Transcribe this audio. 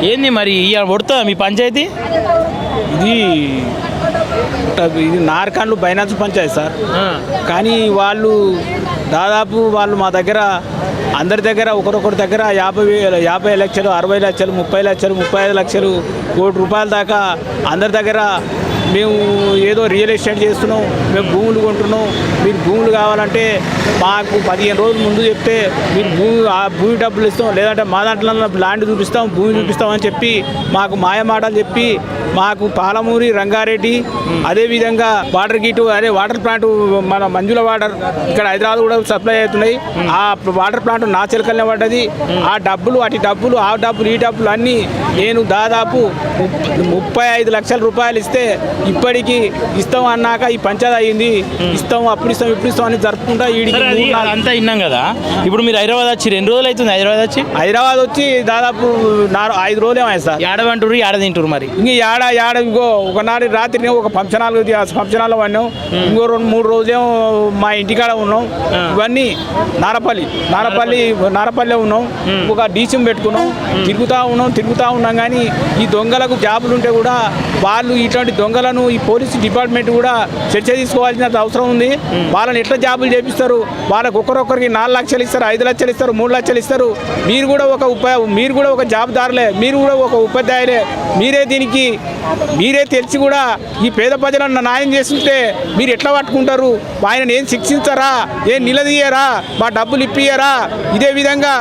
ఏంది మరి ఇవాళ కొడుతుందా మీ పంచాయతీ? ఇది ఇది నార్కాండ్లు బైనాన్స్ పంచాయతీ సార్. కానీ దాదాపు వాళ్ళు మా దగ్గర అందరి దగ్గర ఒకరొకరి దగ్గర 50 లక్షలు 60 లక్షలు 30 లక్షలు 35 లక్షలు ₹1,00,00,000 దాకా అందరి దగ్గర మేము ఏదో రియల్ ఎస్టేట్ చేస్తున్నాం, మేము భూములు కొంటున్నాం, మీకు భూములు కావాలంటే మాకు 15 రోజుల ముందు చెప్తే మీరు భూమి డబ్బులు ఇస్తాం, లేదంటే మా దాంట్లో ల్యాండ్ చూపిస్తాం, భూమి చూపిస్తాం అని చెప్పి మాకు మాయమాటలు చెప్పి మాకు పాలమూరి రంగారెడ్డి అదేవిధంగా వాటర్ గీటు వాటర్ ప్లాంట్ మన మంజుల వాటర్ ఇక్కడ హైదరాబాద్ కూడా సప్లై అవుతున్నాయి. ఆ వాటర్ ప్లాంట్ నా చిలకల్నే పడ్డది. ఆ డబ్బులు ఈ డబ్బులు అన్నీ నేను దాదాపు 35 లక్షల రూపాయలు ఇస్తే ఇప్పటికీ ఇస్తాం అన్నాక ఈ పంచాయతీ అయ్యింది. ఇస్తాం అప్పుడు ఇస్తాం ఇప్పుడు ఇస్తాం అని జరుపుకుంటా అంతా విన్నాం కదా. ఇప్పుడు మీరు హైదరాబాద్ వచ్చి 2 రోజులు అవుతుంది. హైదరాబాద్ వచ్చి దాదాపు 5 రోజులు ఏమయ్యాయి సార్. ఏడవంటారు ఏడ తింటారు మరి? ఇంకో ఒకనాడు రాత్రి ఒక ఫంక్షన్ హాల్లో పడినాం. ఇంకో 2-3 రోజులేమో మా ఇంటికాడ ఉన్నాం. ఇవన్నీ నారపల్లి ఉన్నాం. ఒక డీసీఎం పెట్టుకున్నాం. తిరుగుతూ ఉన్నాం. కానీ ఈ దొంగలకు జాబులు ఉంటే కూడా వాళ్ళు ఇటువంటి దొంగలను ఈ పోలీసు డిపార్ట్మెంట్ కూడా చర్చ తీసుకోవాల్సిన అవసరం ఉంది. వాళ్ళని ఎట్లా జాబులు చేపిస్తారు? వాళ్ళకి ఒక్కొక్కరికి 4 లక్షలు ఇస్తారు, 5 లక్షలు ఇస్తారు, 3 లక్షలు ఇస్తారు. మీరు కూడా ఒక జాబుదారులే, మీరు కూడా ఒక ఉపాధ్యాయులే. మీరే తెలిసి కూడా ఈ పేద ప్రజలను న్యాయం చేస్తుంటే మీరు ఎట్లా పట్టుకుంటారు? ఆయన ఏం శిక్షించరా? ఏం నిలదీయరా? మా డబ్బులు ఇప్పియరా? ఇదే విధంగా